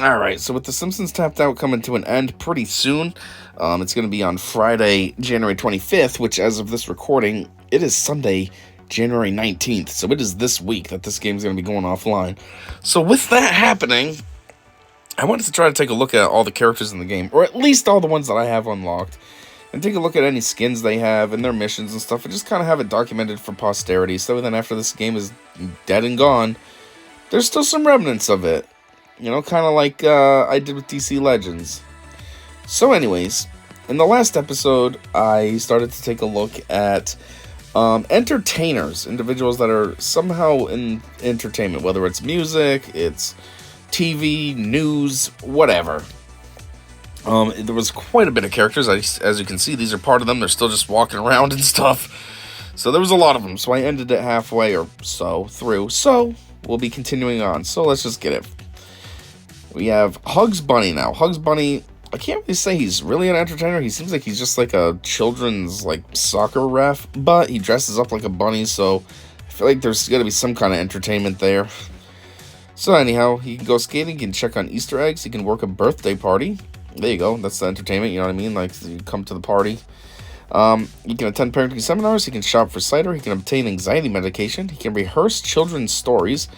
All right, so with the Simpsons Tapped Out coming to an end pretty soon, it's going to be on Friday, January 25th, which as of this recording, it is Sunday, January 19th. So it is this week that this game's going to be going offline. So with that happening, I wanted to try to take a look at all the characters in the game, or at least all the ones that I have unlocked, and take a look at any skins they have and their missions and stuff, and just kind of have it documented for posterity, so then after this game is dead and gone, there's still some remnants of it. You know, kind of like I did with DC Legends. So anyways, in the last episode, I started to take a look at entertainers, individuals that are somehow in entertainment, whether it's music, it's TV, news, whatever. There was quite a bit of characters. As you can see, these are part of them. They're still just walking around and stuff. So there was a lot of them. So I ended it halfway or so through. So we'll be continuing on. So let's just get it. We have Hugs Bunny now. Hugs Bunny, I can't really say he's really an entertainer. He seems like he's just like a children's like soccer ref, but he dresses up like a bunny, so I feel like there's going to be some kind of entertainment there. So anyhow, he can go skating, he can check on Easter eggs, he can work a birthday party. There you go, that's the entertainment, you know what I mean? Like, you come to the party. He can attend parenting seminars, he can shop for cider, he can obtain anxiety medication, he can rehearse children's stories,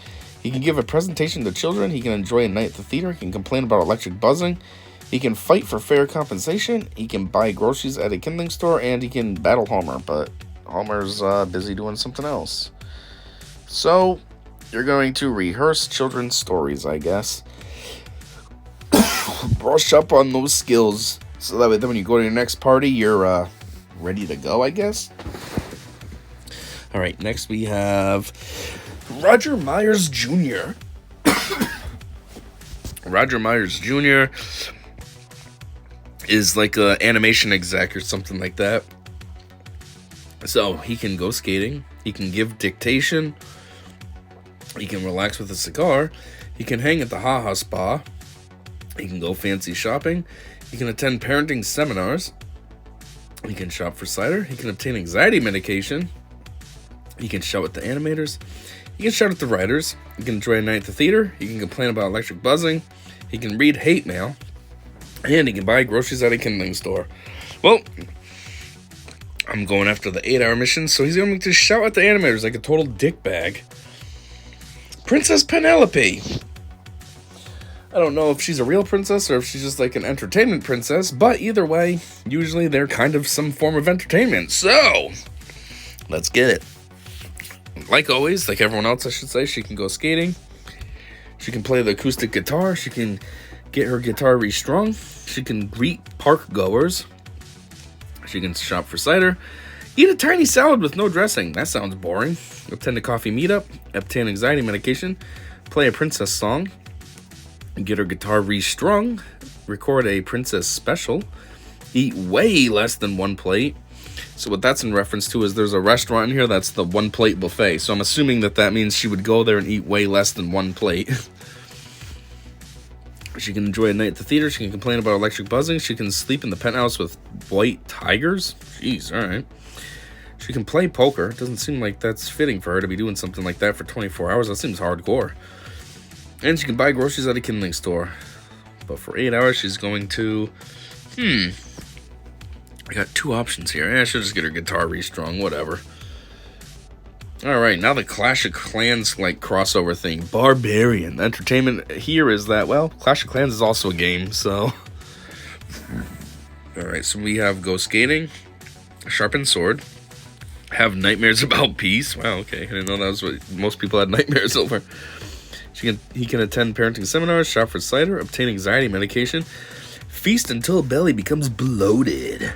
he can give a presentation to children, he can enjoy a night at the theater, he can complain about electric buzzing, he can fight for fair compensation, he can buy groceries at a kindling store, and he can battle Homer, but Homer's busy doing something else. So, you're going to rehearse children's stories, I guess. Brush up on those skills, so that way then when you go to your next party, you're ready to go, I guess. Alright, next we have Roger Myers Jr. Roger Myers Jr. is like an animation exec or something like that. So he can go skating, he can give dictation, he can relax with a cigar, he can hang at the Ha Ha Spa, he can go fancy shopping, he can attend parenting seminars, he can shop for cider, he can obtain anxiety medication, he can shout at the animators, he can shout at the writers, he can enjoy a night at the theater, he can complain about electric buzzing, he can read hate mail, and he can buy groceries at a kindling store. Well, I'm going after the 8-hour mission, so he's going to shout at the animators like a total dickbag. Princess Penelope. I don't know if she's a real princess or if she's just like an entertainment princess, but either way, usually they're kind of some form of entertainment. So, let's get it. Like always, like everyone else I should say, she can go skating, she can play the acoustic guitar, she can get her guitar restrung, she can greet park goers, she can shop for cider, eat a tiny salad with no dressing, that sounds boring, attend a coffee meetup, obtain anxiety medication, play a princess song, get her guitar restrung, record a princess special, eat way less than one plate. So what that's in reference to is there's a restaurant in here that's the one plate buffet. So I'm assuming that means she would go there and eat way less than one plate. She can enjoy a night at the theater. She can complain about electric buzzing. She can sleep in the penthouse with white tigers. Jeez, alright. She can play poker. It doesn't seem like that's fitting for her to be doing something like that for 24 hours. That seems hardcore. And she can buy groceries at a kindling store. But for 8 hours, she's going to... I got two options here. I should just get her guitar restrung, whatever. Alright, now the Clash of Clans, like, crossover thing. Barbarian. The entertainment here is that, well, Clash of Clans is also a game, so... Alright, so we have go skating, sharpened sword, have nightmares about peace. Wow, okay, I didn't know that was what most people had nightmares over. He can attend parenting seminars, shop for cider, obtain anxiety medication, feast until belly becomes bloated.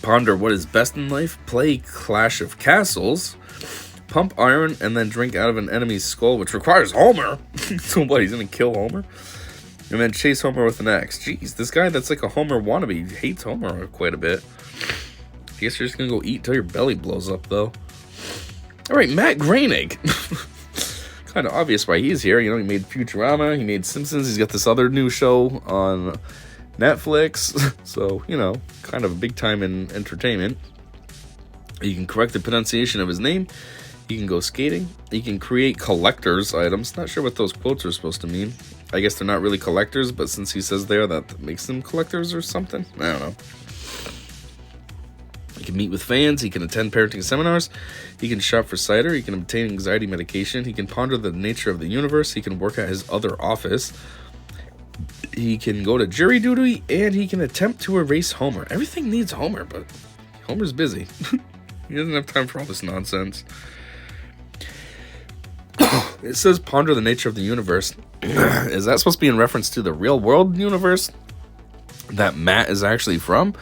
Ponder what is best in life, play Clash of Castles, pump iron, and then drink out of an enemy's skull, which requires Homer. So what, he's gonna kill Homer? And then chase Homer with an axe. Jeez, this guy that's like a Homer wannabe hates Homer quite a bit. I guess you're just gonna go eat till your belly blows up, though. Alright, Matt Groening. Kind of obvious why he's here. You know, he made Futurama, he made Simpsons, he's got this other new show on Netflix. So, you know, kind of a big time in entertainment. You can correct the pronunciation of his name. You can go skating. You can create collector's items. Not sure what those quotes are supposed to mean. I guess they're not really collectors, but since he says they are, that makes them collectors or something. I don't know. He can meet with fans. He can attend parenting seminars. He can shop for cider. He can obtain anxiety medication. He can ponder the nature of the universe. He can work at his other office. He can go to jury duty, and he can attempt to erase Homer. Everything needs Homer, but Homer's busy. He doesn't have time for all this nonsense. It says ponder the nature of the universe. Is that supposed to be in reference to the real world universe that Matt is actually from?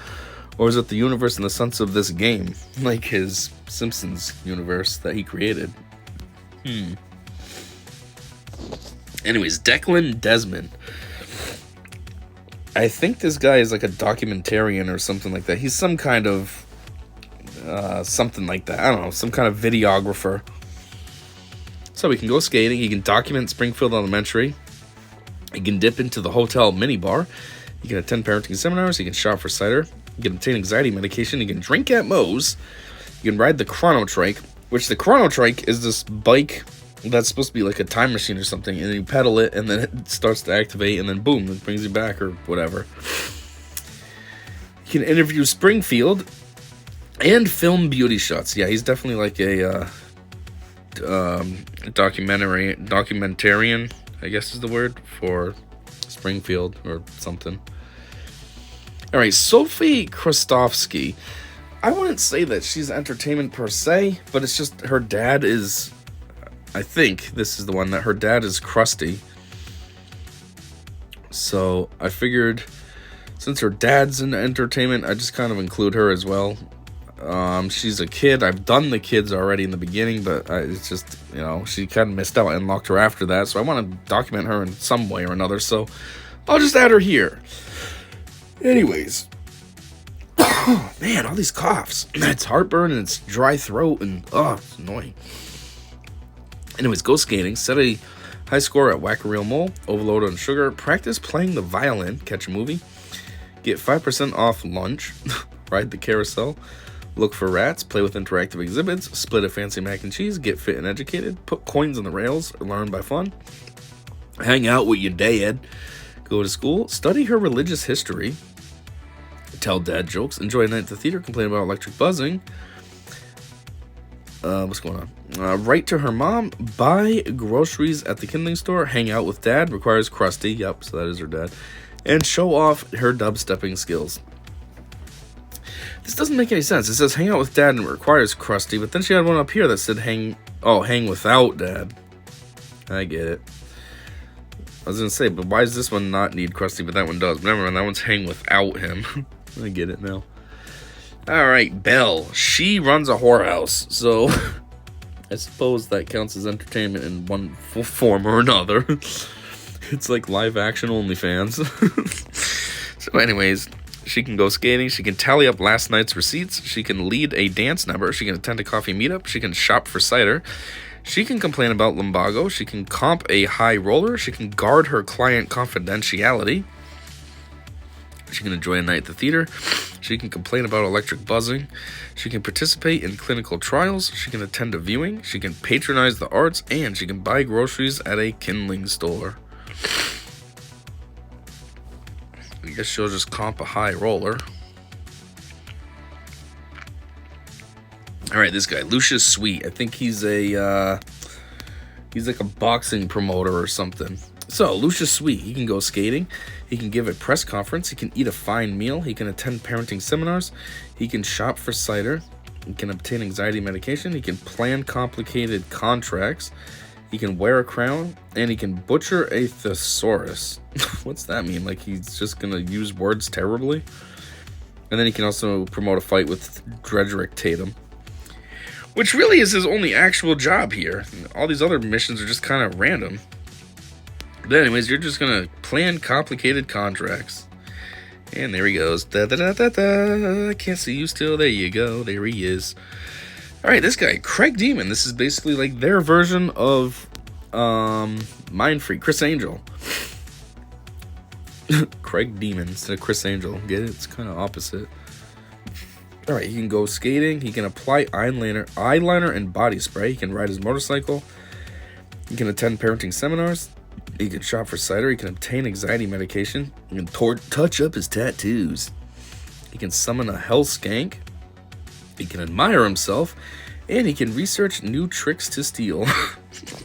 Or is it the universe in the sense of this game? Like his Simpsons universe that he created. Anyways, Declan Desmond. I think this guy is like a documentarian or something like that. He's some kind of... something like that. I don't know. Some kind of videographer. So he can go skating. He can document Springfield Elementary. He can dip into the hotel minibar. He can attend parenting seminars. He can shop for cider. He can obtain anxiety medication. He can drink at Moe's. You can ride the Chronotrike, which the Chronotrike is this bike that's supposed to be like a time machine or something, and then you pedal it, and then it starts to activate, and then boom, it brings you back or whatever. You can interview Springfield and film beauty shots. Yeah, he's definitely like a documentarian, I guess is the word, for Springfield or something. All right, Sophie Krostofsky. I wouldn't say that she's entertainment per se, but it's just her dad is, I think this is the one, that her dad is crusty. So I figured since her dad's in entertainment, I just kind of include her as well. She's a kid. I've done the kids already in the beginning, but it's just, you know, she kind of missed out and locked her after that. So I want to document her in some way or another. So I'll just add her here. Anyways. Man, all these coughs. It's heartburn and it's dry throat and, it's annoying. Anyways, go skating. Set a high score at Whack-A-Reel Mole. Overload on sugar. Practice playing the violin. Catch a movie. Get 5% off lunch. Ride the carousel. Look for rats. Play with interactive exhibits. Split a fancy mac and cheese. Get fit and educated. Put coins on the rails. Learn by fun. Hang out with your dad. Go to school. Study her religious history. Tell dad jokes. Enjoy a night at the theater. Complain about electric buzzing. What's going on? Write to her mom. Buy groceries at the kindling store. Hang out with dad. Requires crusty. Yep, so that is her dad. And show off her dubstepping skills. This doesn't make any sense. It says hang out with dad and it requires crusty, but then she had one up here that said hang without dad. I get it. I was gonna say, but why does this one not need crusty, but that one does? But never mind, that one's hang without him. I get it now. Alright, Belle. She runs a whorehouse, so I suppose that counts as entertainment in one form or another. It's like live action OnlyFans. So anyways, she can go skating. She can tally up last night's receipts. She can lead a dance number. She can attend a coffee meetup. She can shop for cider. She can complain about lumbago. She can comp a high roller. She can guard her client confidentiality. She can enjoy a night at the theater. She can complain about electric buzzing. She can participate in clinical trials. She can attend a viewing. She can patronize the arts. And she can buy groceries at a kindling store. I guess she'll just comp a high roller. Alright, this guy, Lucius Sweet. I think he's like a boxing promoter or something. So, Lucius Sweet, he can go skating. He can give a press conference. He can eat a fine meal. He can attend parenting seminars. He can shop for cider. He can obtain anxiety medication. He can plan complicated contracts. He can wear a crown. And he can butcher a thesaurus. What's that mean? Like he's just going to use words terribly? And then he can also promote a fight with Drederick Tatum. Which really is his only actual job here. All these other missions are just kind of random. But anyways, you're just going to plan complicated contracts. And there he goes. Da da da da da. Can't see you still. There you go. There he is. Alright, this guy, Craig Demon. This is basically like their version of Mind Freak, Chris Angel. Craig Demon instead of Chris Angel. Get it? It's kind of opposite. Alright, he can go skating. He can apply eyeliner and body spray. He can ride his motorcycle. He can attend parenting seminars. He can shop for cider. He can obtain anxiety medication. He can touch up his tattoos. He can summon a hell skank. He can admire himself. And he can research new tricks to steal.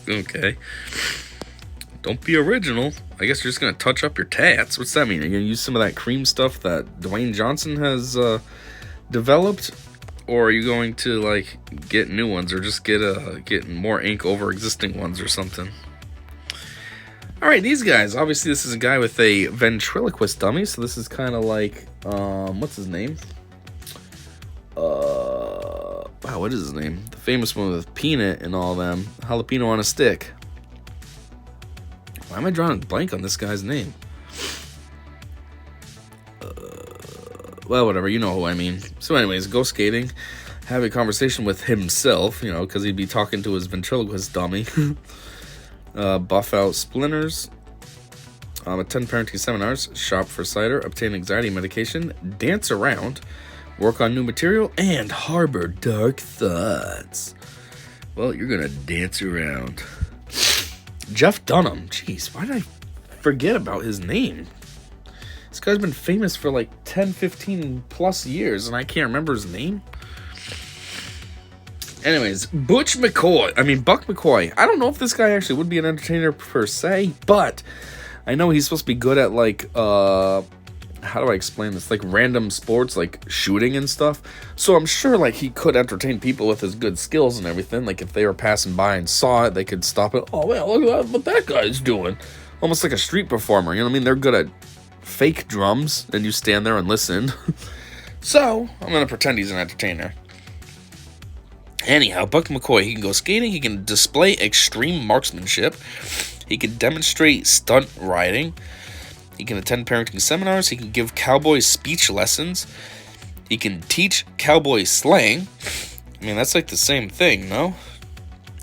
Okay. Don't be original. I guess you're just going to touch up your tats. What's that mean? Are you going to use some of that cream stuff that Dwayne Johnson has developed? Or are you going to, like, get new ones? Or just get more ink over existing ones or something? Alright, these guys. Obviously, this is a guy with a ventriloquist dummy. So this is kind of like, what's his name? Wow, what is his name? The famous one with Peanut and all them. Jalapeno on a stick. Why am I drawing a blank on this guy's name? Well, whatever. You know who I mean. So anyways, go skating. Have a conversation with himself, because he'd be talking to his ventriloquist dummy. Buff out splinters. Attend parenting seminars. Shop for cider. Obtain anxiety medication. Dance around. Work on new material. And harbor dark thoughts. Well, you're going to dance around. Jeff Dunham. Jeez, why did I forget about his name? This guy's been famous for like 10, 15 plus years, and I can't remember his name. Anyways, Buck McCoy. I don't know if this guy actually would be an entertainer per se, but I know he's supposed to be good at like, how do I explain this? Like random sports, like shooting and stuff. So I'm sure like he could entertain people with his good skills and everything. Like if they were passing by and saw it, they could stop it. Oh man, look at what that guy's doing. Almost like a street performer. You know what I mean? They're good at fake drums, and you stand there and listen. So I'm gonna pretend he's an entertainer. Anyhow, Buck McCoy, he can go skating. He can display extreme marksmanship. He can demonstrate stunt riding. He can attend parenting seminars. He can give cowboy speech lessons. He can teach cowboy slang. I mean, that's like the same thing, no?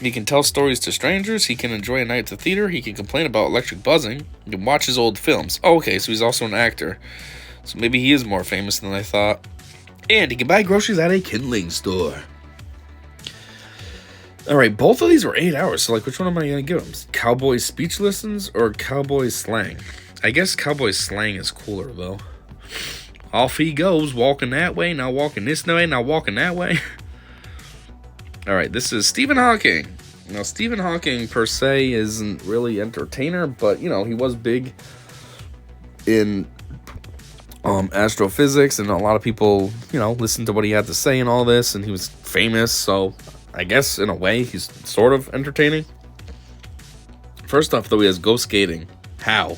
He can tell stories to strangers. He can enjoy a night at the theater. He can complain about electric buzzing. He can watch his old films. Oh, okay, so he's also an actor. So maybe he is more famous than I thought. And he can buy groceries at a kindling store. Alright, both of these were 8 hours. So, like, which one am I going to give him? Cowboy speech lessons or cowboy slang? I guess cowboy slang is cooler, though. Off he goes, walking that way, now walking this way, now walking that way. Alright, this is Stephen Hawking. Now, Stephen Hawking, per se, isn't really entertainer, but, he was big in astrophysics, and a lot of people, listened to what he had to say and all this, and he was famous, so I guess, in a way, he's sort of entertaining. First off, though, he has go skating. How?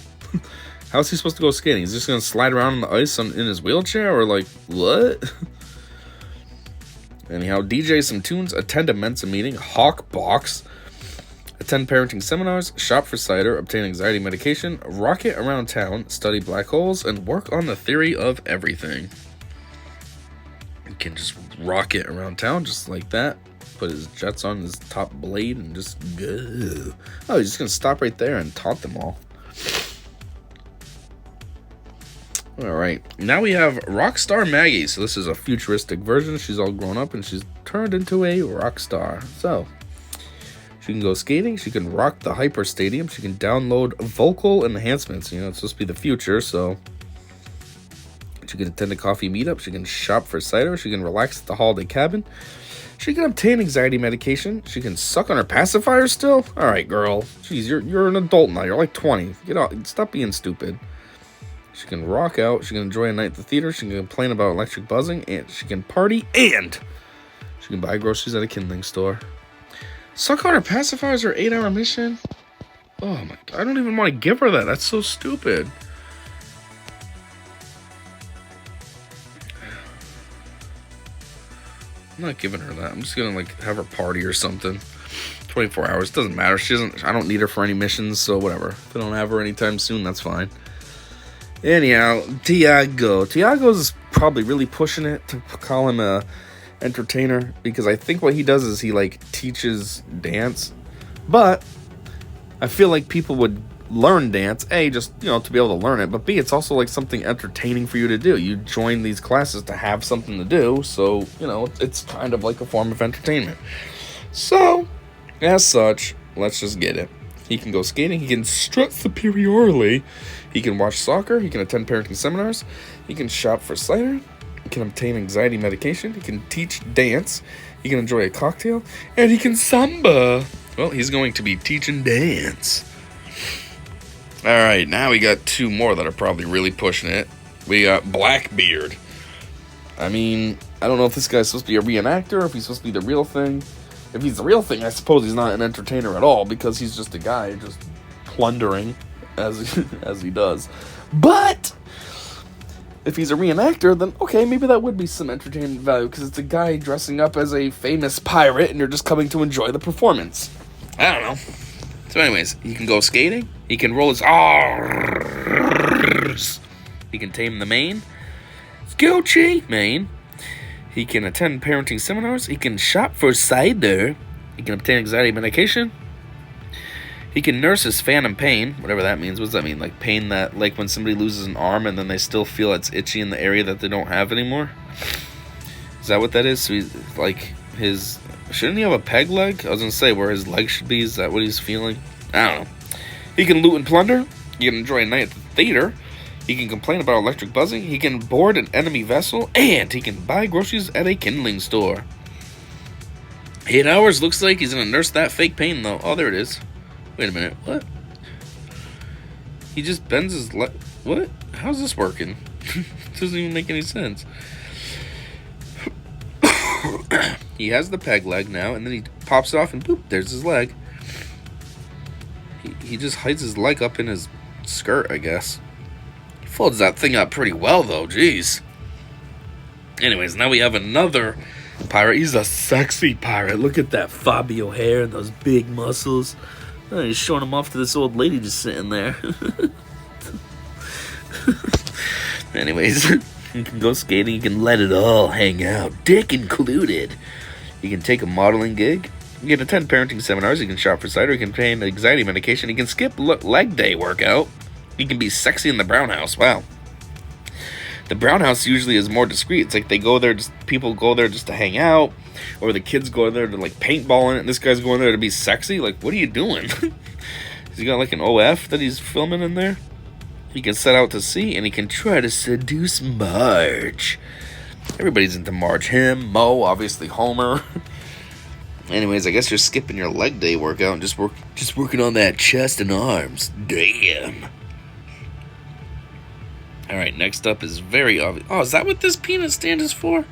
How's he supposed to go skating? He's just going to slide around on the ice in his wheelchair? Or, like, what? Anyhow, DJ some tunes, attend a Mensa meeting, hawk box, attend parenting seminars, shop for cider, obtain anxiety medication, rocket around town, study black holes, and work on the theory of everything. He can just rocket around town just like that. Put his jets on his top blade and just go. Oh, he's just going to stop right there and taunt them all. Alright, now we have Rockstar Maggie. So this is a futuristic version. She's all grown up and she's turned into a rock star. So, she can go skating. She can rock the Hyper Stadium. She can download vocal enhancements. It's supposed to be the future, so she can attend a coffee meetup. She can shop for cider. She can relax at the holiday cabin. She can obtain anxiety medication. She can suck on her pacifier still? Alright, girl. Jeez, you're an adult now. You're like 20. Get out. Stop being stupid. She can rock out. She can enjoy a night at the theater. She can complain about electric buzzing. And she can party. And she can buy groceries at a kindling store. Suck on her pacifiers her 8-hour mission? Oh my God. I don't even want to give her that. That's so stupid. I'm not giving her that. I'm just gonna have her party or something. 24 hours, doesn't matter. I don't need her for any missions, so whatever. If I don't have her anytime soon, that's fine. Anyhow, Tiago's probably really pushing it to call him a entertainer, because I think what he does is he teaches dance, but I feel like people would learn dance, A, just to be able to learn it, but B, it's also something entertaining for you to do. You join these classes to have something to do, so it's kind of like a form of entertainment. So as such, let's just get it. He can go skating. He can strut superiorly. He can watch soccer. He can attend parenting seminars. He can shop for cider. He can obtain anxiety medication. He can teach dance. He can enjoy a cocktail. And he can samba. Well, he's going to be teaching dance. Alright, now we got two more that are probably really pushing it. We got Blackbeard. I mean, I don't know if this guy's supposed to be a reenactor or if he's supposed to be the real thing. If he's the real thing, I suppose he's not an entertainer at all because he's just a guy just plundering as he does. But if he's a reenactor, then okay, maybe that would be some entertainment value because it's a guy dressing up as a famous pirate and you're just coming to enjoy the performance. I don't know. So anyways, he can go skating. He can roll his R's. He can tame the mane. Gucci mane. He can attend parenting seminars. He can shop for cider. He can obtain anxiety medication. He can nurse his phantom pain, whatever that means. What does that mean? Like pain that, like when somebody loses an arm and then they still feel it's itchy in the area that they don't have anymore? Is that what that is? So he's like his... Shouldn't he have a peg leg? I was going to say where his leg should be. Is that what he's feeling? I don't know. He can loot and plunder. He can enjoy a night at the theater. He can complain about electric buzzing. He can board an enemy vessel. And he can buy groceries at a kindling store. 8 hours. Looks like he's going to nurse that fake pain, though. Oh, there it is. Wait a minute. What? He just bends his leg. What? How's this working? Doesn't even make any sense. He has the peg leg now, and then he pops it off, and boop, there's his leg. He just hides his leg up in his skirt, I guess. He folds that thing up pretty well, though, jeez. Anyways, now we have another pirate. He's a sexy pirate. Look at that Fabio hair and those big muscles. Oh, he's showing them off to this old lady just sitting there. Anyways, he can go skating. He can let it all hang out, dick included. He can take a modeling gig. He can attend parenting seminars. He can shop for cider. He can obtain anxiety medication. He can skip leg day workout. He can be sexy in the brown house. Wow. The brown house usually is more discreet. It's like they go there, people go there just to hang out, or the kids go there to like paintball in it. And this guy's going there to be sexy. Like, what are you doing? Has he got like an OF that he's filming in there? He can set out to sea, and he can try to seduce Marge. Everybody's into Marge. Him, Mo, obviously Homer. Anyways, I guess you're skipping your leg day workout and just working on that chest and arms. Damn. Alright, next up is very obvious. Oh, is that what this peanut stand is for?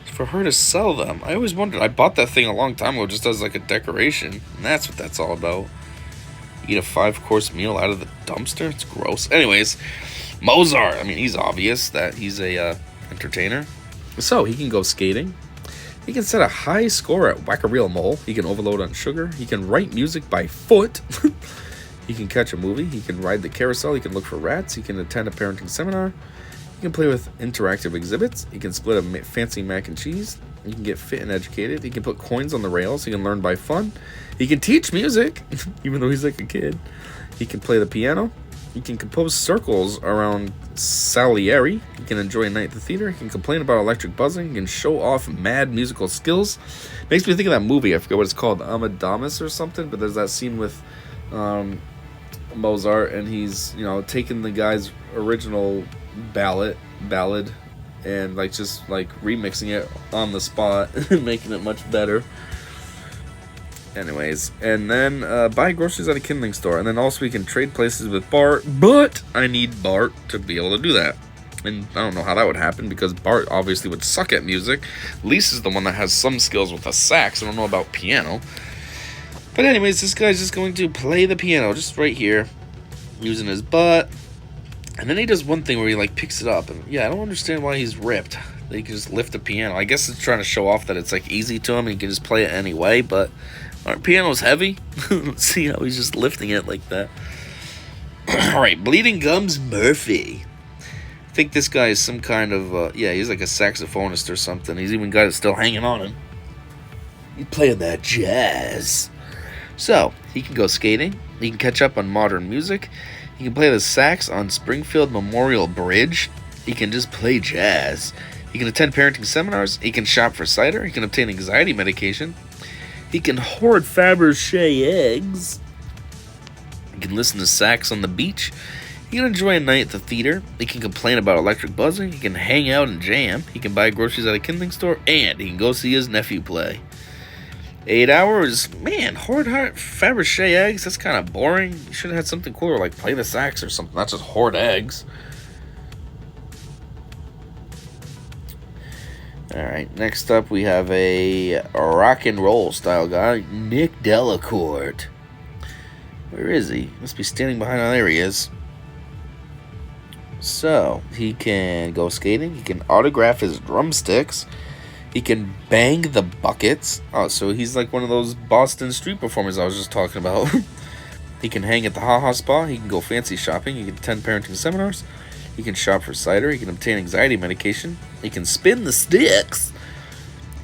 It's for her to sell them. I always wondered. I bought that thing a long time ago just as like a decoration. And that's what that's all about. You eat a 5-course meal out of the dumpster? It's gross. Anyways, Mozart. I mean, he's obvious that he's a entertainer. So, he can go skating. He can set a high score at Whack-A-Reel-Mole. He can overload on sugar. He can write music by foot. He can catch a movie. He can ride the carousel. He can look for rats. He can attend a parenting seminar. He can play with interactive exhibits. He can split a fancy mac and cheese. He can get fit and educated. He can put coins on the rails. He can learn by fun. He can teach music, even though he's like a kid. He can play the piano. He can compose circles around Salieri. He can enjoy a night at the theater. He can complain about electric buzzing. He can show off mad musical skills. Makes me think of that movie. I forget what it's called, Amadeus or something. But there's that scene with Mozart, and he's taking the guy's original ballad and just remixing it on the spot and making it much better. Anyways, and then buy groceries at a kindling store, and then also we can trade places with Bart, but I need Bart to be able to do that. And I don't know how that would happen, because Bart obviously would suck at music. Lisa's the one that has some skills with a sax. I don't know about piano. But anyways, this guy's just going to play the piano, just right here, using his butt. And then he does one thing where he picks it up, and yeah, I don't understand why he's ripped. He can just lift the piano. I guess it's trying to show off that it's easy to him and he can just play it anyway, but aren't pianos heavy? Let's see how he's just lifting it like that. Alright, Bleeding Gums Murphy. I think this guy is some kind of, he's like a saxophonist or something. He's even got it still hanging on him. He's playing that jazz. So, he can go skating. He can catch up on modern music. He can play the sax on Springfield Memorial Bridge. He can just play jazz. He can attend parenting seminars. He can shop for cider. He can obtain anxiety medication. He can hoard Fabergé eggs. can listen to sax on the beach. He can enjoy a night at the theater. He can complain about electric buzzing. He can hang out and jam. He can buy groceries at a kindling store. And he can go see his nephew play. 8 hours? Man, Horde Heart Fabergé eggs? That's kind of boring. You should have had something cooler like play the sax or something. Not just hoard eggs. Alright, next up we have a rock and roll style guy, Nick Delacourt. Where is he? Must be standing behind. Oh, there he is. So, he can go skating, he can autograph his drumsticks, he can bang the buckets. Oh, so he's like one of those Boston street performers I was just talking about. He can hang at the Ha Ha Spa, he can go fancy shopping, he can attend parenting seminars, he can shop for cider, he can obtain anxiety medication, he can spin the sticks,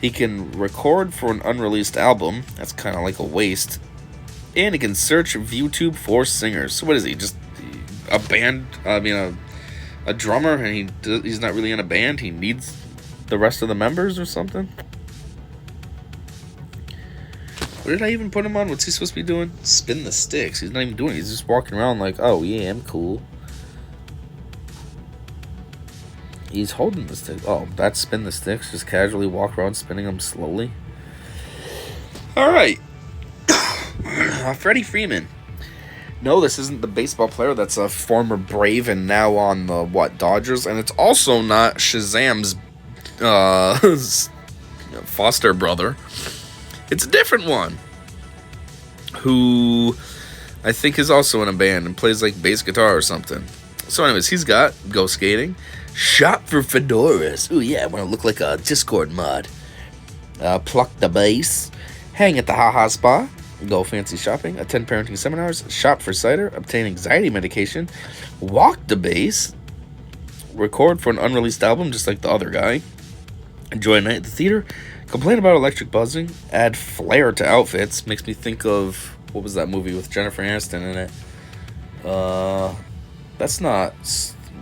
he can record for an unreleased album, that's kind of like a waste, and he can search YouTube for singers. So what is he, just a band, a drummer, and he's not really in a band. He needs the rest of the members or something. What did I even put him on? What's he supposed to be doing? Spin the sticks. He's not even doing it. He's just walking around like, oh yeah, I'm cool. He's holding the stick. Oh, that's spin the sticks. Just casually walk around spinning them slowly. All right. Freddie Freeman. No, this isn't the baseball player that's a former Brave and now on the, Dodgers. And it's also not Shazam's foster brother. It's a different one. Who I think is also in a band and plays like bass guitar or something. So anyways, he's got go skating, shop for fedoras. Ooh yeah, I want to look like a Discord mod. Pluck the bass, hang at the Ha Ha Spa, go fancy shopping, attend parenting seminars, shop for cider, obtain anxiety medication, walk the bass, record for an unreleased album just like the other guy, enjoy a night at the theater, complain about electric buzzing, add flair to outfits. Makes me think of, what was that movie with Jennifer Aniston in it? That's not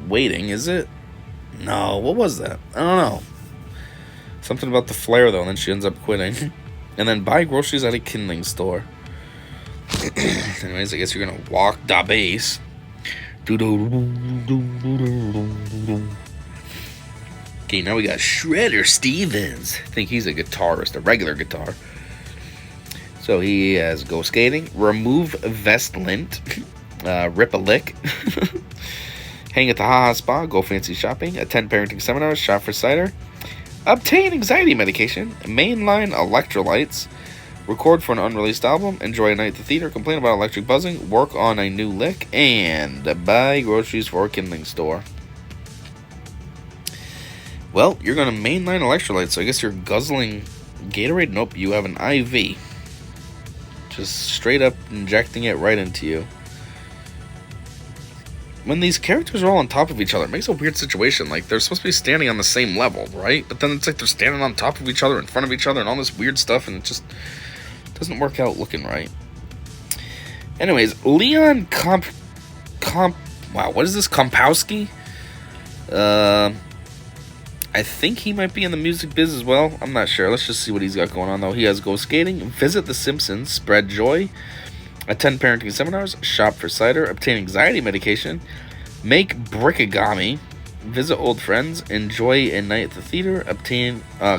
Waiting, is it? No, what was that? I don't know. Something about the flair though, and then she ends up quitting. And then buy groceries at a kindling store. Anyways, I guess you're gonna walk the bass. Okay, now we got Shredder Stevens. I think he's a guitarist, a regular guitar. So he has go skating, remove vest lint, rip a lick, hang at the Ha Ha Spa, go fancy shopping, attend parenting seminars, shop for cider, obtain anxiety medication, mainline electrolytes, record for an unreleased album, enjoy a night at the theater, complain about electric buzzing, work on a new lick, and buy groceries for a kindling store. Well, you're going to mainline electrolytes, so I guess you're guzzling Gatorade? Nope, you have an IV. Just straight up injecting it right into you. When these characters are all on top of each other, it makes a weird situation. Like, they're supposed to be standing on the same level, right? But then it's like they're standing on top of each other, in front of each other, and all this weird stuff, and it just doesn't work out looking right. Anyways, Leon wow, what is this? Kompowski? I think he might be in the music biz as well. I'm not sure. Let's just see what he's got going on, though. He has go skating, visit The Simpsons, spread joy, attend parenting seminars, shop for cider, obtain anxiety medication, make brickagami, visit old friends, enjoy a night at the theater,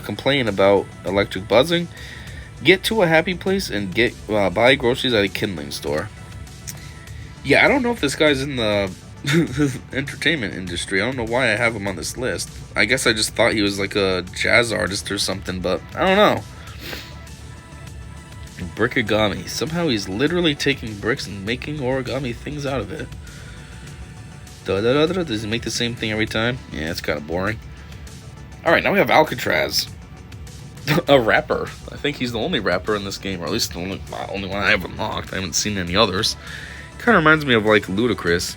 complain about electric buzzing, get to a happy place, and buy groceries at a kindling store. Yeah, I don't know if this guy's in the entertainment industry. I don't know why I have him on this list. I guess I just thought he was like a jazz artist or something, but I don't know. Brickagami. Somehow he's literally taking bricks and making origami things out of it. Does he make the same thing every time? Yeah, it's kind of boring. Alright, now we have Alcatraz. A rapper. I think he's the only rapper in this game, or at least the only one I have unlocked. I haven't seen any others. Kind of reminds me of like Ludacris.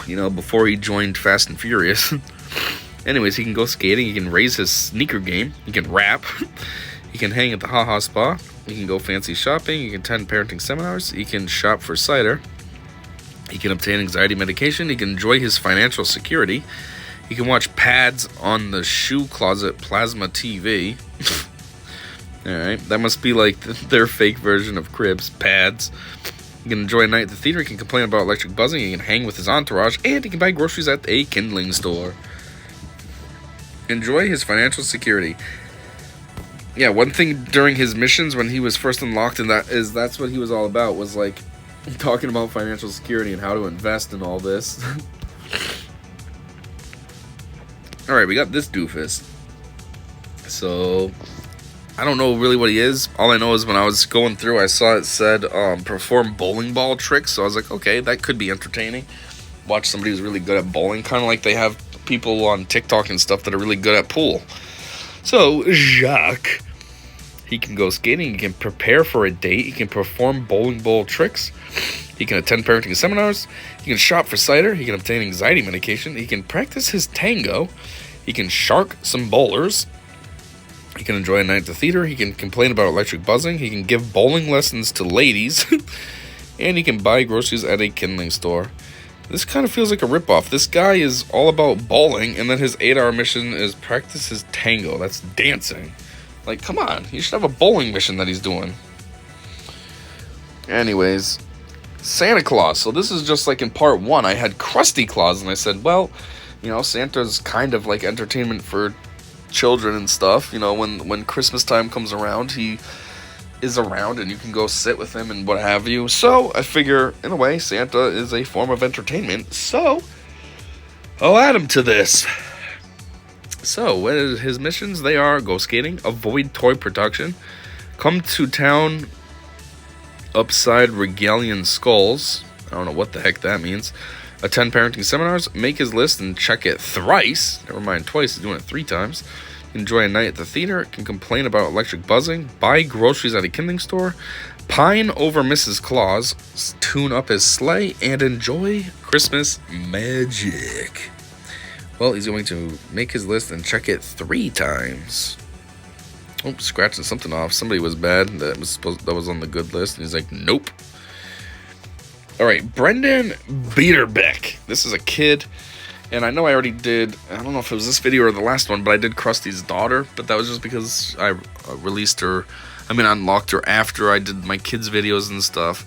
You know, before he joined Fast and Furious. Anyways, he can go skating, he can raise his sneaker game, he can rap, he can hang at the Ha Ha Spa, he can go fancy shopping, he can attend parenting seminars, he can shop for cider, he can obtain anxiety medication, he can enjoy his financial security, he can watch pads on the shoe closet plasma TV, Alright, that must be like their fake version of Cribs, pads. He can enjoy a night at the theater, he can complain about electric buzzing, he can hang with his entourage, and he can buy groceries at a kindling store. Enjoy his financial security. Yeah, one thing during his missions when he was first unlocked, and that's what he was all about, was like talking about financial security and how to invest in all this. Alright, we got this doofus. So, I don't know really what he is. All I know is when I was going through, I saw it said, perform bowling ball tricks. So I was like, okay, that could be entertaining. Watch somebody who's really good at bowling. Kind of like they have people on TikTok and stuff that are really good at pool. So, Jacques, he can go skating. He can prepare for a date. He can perform bowling ball tricks. He can attend parenting seminars. He can shop for cider. He can obtain anxiety medication. He can practice his tango. He can shark some bowlers. He can enjoy a night at the theater. He can complain about electric buzzing. He can give bowling lessons to ladies. And he can buy groceries at a kindling store. This kind of feels like a ripoff. This guy is all about bowling, and then his 8-hour mission is practice his tango. That's dancing. Like, come on. He should have a bowling mission that he's doing. Anyways, Santa Claus. So this is just like in part 1. I had Krusty Claus, and I said, well, you know, Santa's kind of like entertainment for children and stuff. You know, when Christmas time comes around, he is around and you can go sit with him and what have you. So I figure, in a way, Santa is a form of entertainment. So I'll add him to this. So what is his missions? They are go skating, avoid toy production, come to town upside regalian skulls. I don't know what the heck that means. Attend parenting seminars, make his list and check it thrice. Never mind twice, he's doing it 3 times. Enjoy a night at the theater, can complain about electric buzzing, buy groceries at a kindling store, pine over Mrs. Claus, tune up his sleigh, and enjoy Christmas magic. Well, he's going to make his list and check it 3 times. Oh, scratching something off. Somebody was bad. That was on the good list. And he's like, nope. All right, Brendan Beaterbeck. This is a kid, and I know I already did, I don't know if it was this video or the last one, but I did Krusty's daughter, but that was just because I unlocked her after I did my kids' videos and stuff.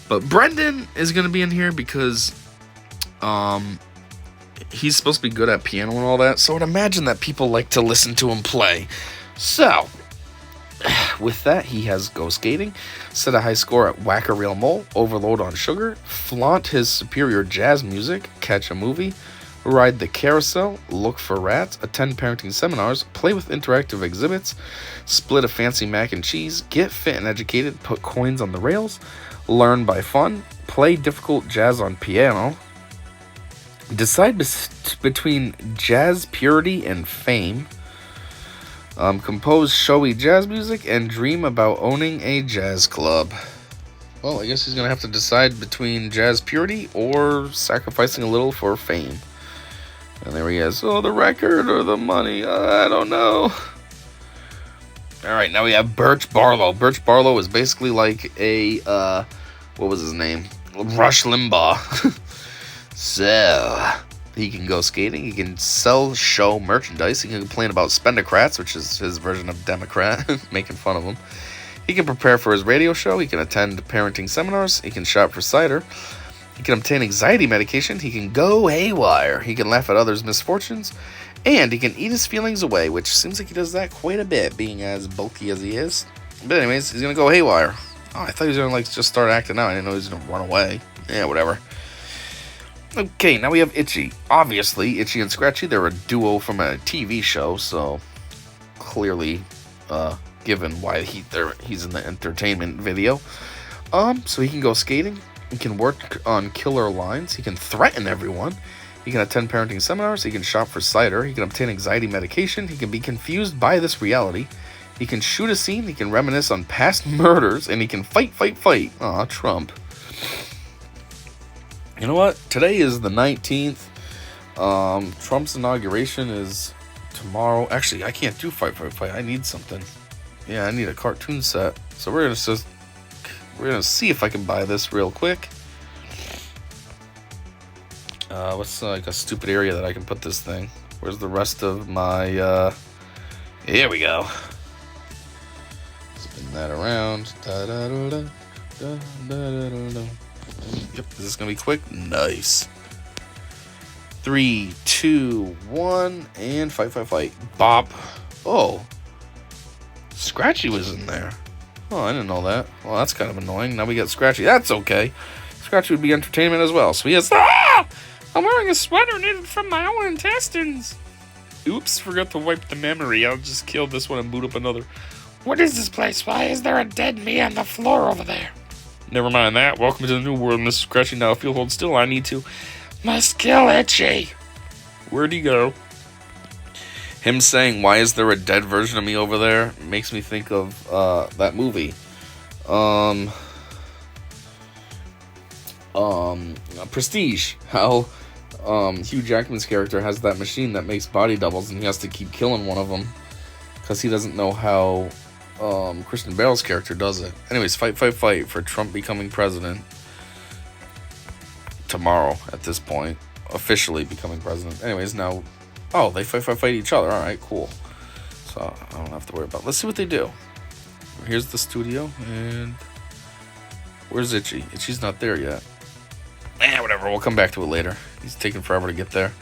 But Brendan is going to be in here because he's supposed to be good at piano and all that, so I'd imagine that people like to listen to him play. So, with that, he has go skating, set a high score at Whack-A-Real Mole, overload on sugar, flaunt his superior jazz music, catch a movie, ride the carousel, look for rats, attend parenting seminars, play with interactive exhibits, split a fancy mac and cheese, get fit and educated, put coins on the rails, learn by fun, play difficult jazz on piano, decide between jazz purity and fame, compose showy jazz music, and dream about owning a jazz club. Well, I guess he's going to have to decide between jazz purity or sacrificing a little for fame. And there he is. Oh, the record or the money? I don't know. Alright, now we have Birch Barlow. Birch Barlow is basically like a, what was his name? Rush Limbaugh. So, he can go skating, he can sell show merchandise, he can complain about spendocrats, which is his version of Democrat, making fun of them. He can prepare for his radio show, he can attend parenting seminars, he can shop for cider, he can obtain anxiety medication, he can go haywire, he can laugh at others' misfortunes, and he can eat his feelings away, which seems like he does that quite a bit, being as bulky as he is. But anyways, he's gonna go haywire. Oh, I thought he was gonna just start acting out, I didn't know he was gonna run away. Yeah, whatever. Okay, now we have Itchy. Obviously, Itchy and Scratchy, they're a duo from a TV show, so clearly given why he's in the entertainment video. So he can go skating, he can work on killer lines, he can threaten everyone, he can attend parenting seminars, he can shop for cider, he can obtain anxiety medication, he can be confused by this reality, he can shoot a scene, he can reminisce on past murders, and he can fight. Aw, Trump. You know what? Today is the 19th. Trump's inauguration is tomorrow. Actually, I can't do fight. I need something. Yeah, I need a cartoon set. So we're gonna see if I can buy this real quick. What's like a stupid area that I can put this thing? Where's the rest of my? Here we go. that around. Yep, is this gonna be quick? Nice. 3, 2, 1, and fight. Bop. Oh. Scratchy was in there. Oh, I didn't know that. Well, that's kind of annoying. Now we got Scratchy. That's okay. Scratchy would be entertainment as well. So he has... Ah! I'm wearing a sweater knitted from my own intestines. Oops, forgot to wipe the memory. I'll just kill this one and boot up another. What is this place? Why is there a dead me on the floor over there? Never mind that. Welcome to the new world, Mrs. Scratchy. Now, if you'll hold still, I need to... Must kill Itchy. Where'd he go? Him saying, why is there a dead version of me over there? Makes me think of that movie. Prestige. How Hugh Jackman's character has that machine that makes body doubles, and he has to keep killing one of them because he doesn't know how Christian Bale's character does it. Anyways, fight for Trump becoming president tomorrow at this point. Officially becoming president. Anyways, now... Oh, they fight each other. Alright, cool. So, I don't have to worry about it. Let's see what they do. Here's the studio, and... Where's Itchy? Itchy's not there yet. Whatever. We'll come back to it later. He's taking forever to get there.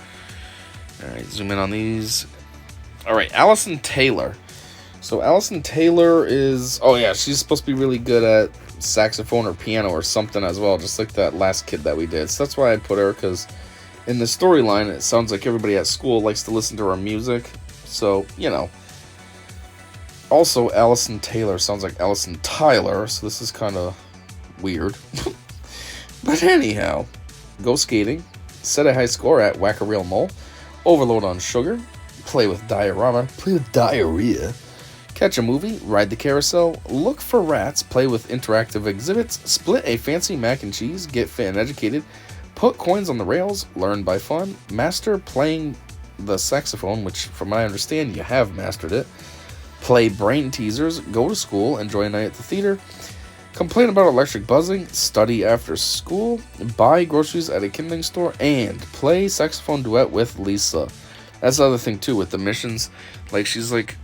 Alright, zoom in on these. Alright, Allison Taylor. So, Allison Taylor is... Oh, yeah, she's supposed to be really good at saxophone or piano or something as well, just like that last kid that we did. So, that's why I put her, because... In the storyline, it sounds like everybody at school likes to listen to her music. So, you know. Also, Allison Taylor sounds like Allison Tyler. So this is kind of weird. But anyhow. Go skating. Set a high score at Whack-A-Real Mole. Overload on sugar. Play with diorama. Play with diarrhea. Catch a movie. Ride the carousel. Look for rats. Play with interactive exhibits. Split a fancy mac and cheese. Get fit and educated. Put coins on the rails, learn by fun, master playing the saxophone, which from my understanding you have mastered it, play brain teasers, go to school, enjoy a night at the theater, complain about electric buzzing, study after school, buy groceries at a kindling store, and play saxophone duet with Lisa. That's the other thing too with the missions, like she's like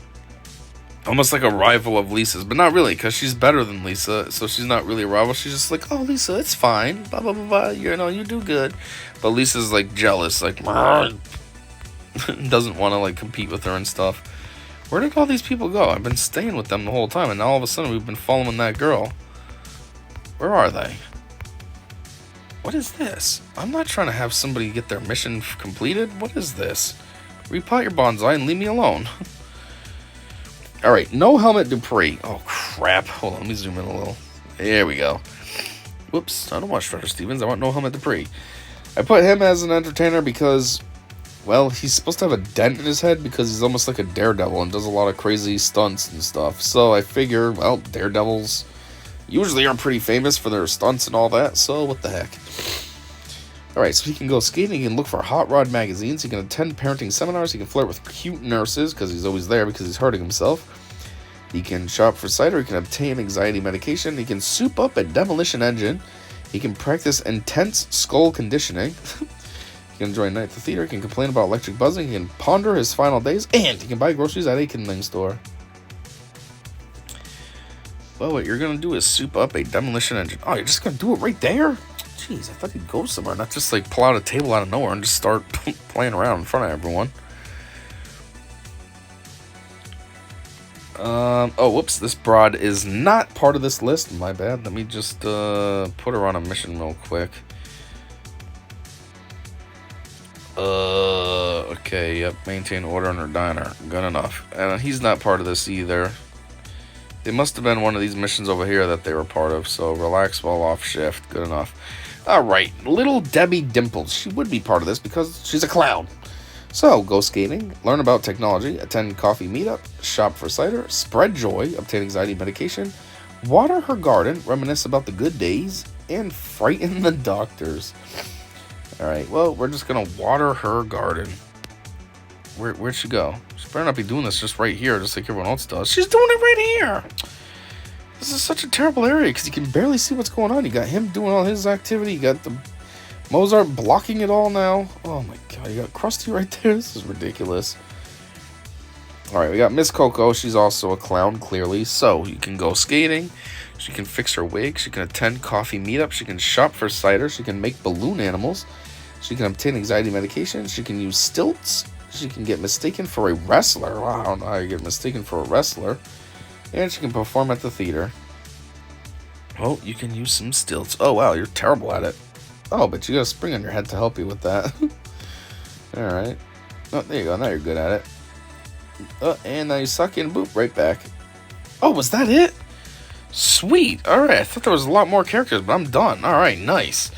almost like a rival of Lisa's, but not really, because she's better than Lisa, so she's not really a rival. She's just like, oh, Lisa, it's fine, blah, blah, blah, blah, you know, you do good. But Lisa's, like, jealous, like, doesn't want to, like, compete with her and stuff. Where did all these people go? I've been staying with them the whole time, and now all of a sudden we've been following that girl. Where are they? What is this? I'm not trying to have somebody get their mission completed. What is this? Repot your bonsai and leave me alone. Alright, no helmet Dupree. Oh, crap. Hold on, let me zoom in a little. There we go. Whoops, I don't want Shredder Stevens. I want no helmet Dupree. I put him as an entertainer because, well, he's supposed to have a dent in his head because he's almost like a daredevil and does a lot of crazy stunts and stuff. So I figure, well, daredevils usually are pretty famous for their stunts and all that, so what the heck. Alright, so he can go skating, he can look for hot rod magazines, he can attend parenting seminars, he can flirt with cute nurses, because he's always there because he's hurting himself. He can shop for cider, he can obtain anxiety medication, he can soup up a demolition engine, he can practice intense skull conditioning, he can enjoy a night at the theater, he can complain about electric buzzing, he can ponder his final days, and he can buy groceries at a kindling store. Well, what you're going to do is soup up a demolition engine. Oh, you're just going to do it right there? Jeez, I thought he'd go somewhere, not just like pull out a table out of nowhere and just start playing around in front of everyone. Oh, whoops, this broad is not part of this list. My bad. Let me just put her on a mission real quick. Okay, yep, maintain order in her diner. Good enough. And he's not part of this either. They must have been one of these missions over here that they were part of, so relax while off shift. Good enough. Alright, Little Debbie Dimples. She would be part of this because she's a clown. So, go skating, learn about technology, attend coffee meetup, shop for cider, spread joy, obtain anxiety medication, water her garden, reminisce about the good days, and frighten the doctors. Alright, well, we're just going to water her garden. Where'd she go? She better not be doing this just right here, just like everyone else does. She's doing it right here! This is such a terrible area because you can barely see what's going on. You got him doing all his activity. You got the Mozart blocking it all now. Oh my god, you got Krusty right there. This is ridiculous. Alright, we got Miss Coco. She's also a clown, clearly. So, you can go skating. She can fix her wig. She can attend coffee meetups. She can shop for cider. She can make balloon animals. She can obtain anxiety medication. She can use stilts. She can get mistaken for a wrestler. Wow, I don't know how you get mistaken for a wrestler. And she can perform at the theater. Oh, you can use some stilts. Oh, wow, you're terrible at it. Oh, but you got a spring on your head to help you with that. Alright. Oh, there you go. Now you're good at it. Oh, and now you suck in. Boop, right back. Oh, was that it? Sweet. Alright, I thought there was a lot more characters, but I'm done. Alright, nice.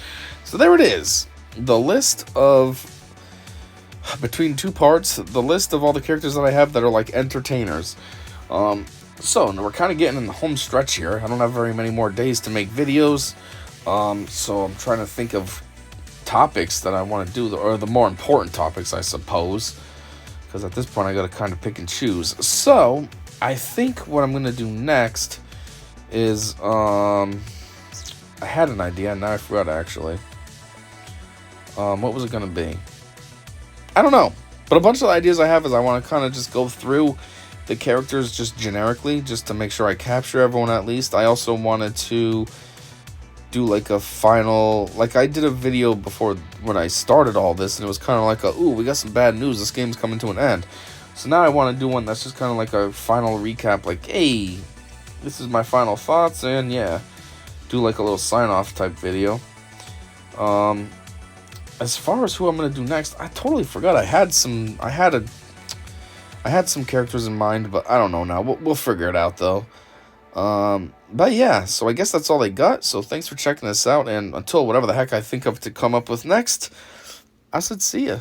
So there it is. The list of, between two parts, the list of all the characters that I have that are like entertainers. So we're kind of getting in the home stretch here. I don't have very many more days to make videos. So I'm trying to think of topics that I want to do, or the more important topics, I suppose. Because at this point, I got to kind of pick and choose. So I think what I'm going to do next is, I had an idea, and now I forgot actually. What was it going to be? I don't know. But a bunch of the ideas I have is I want to kind of just go through the characters just generically, just to make sure I capture everyone at least. I also wanted to do like a final, like I did a video before when I started all this, and it was kind of like a, ooh, we got some bad news, this game's coming to an end. So now I want to do one that's just kind of like a final recap, like, hey, this is my final thoughts, and yeah, do like a little sign-off type video. As far as who I'm gonna do next, I totally forgot. I had some characters in mind, but I don't know now. We'll figure it out though. But yeah, so I guess that's all I got. So thanks for checking this out, and until whatever the heck I think of to come up with next, I said see ya.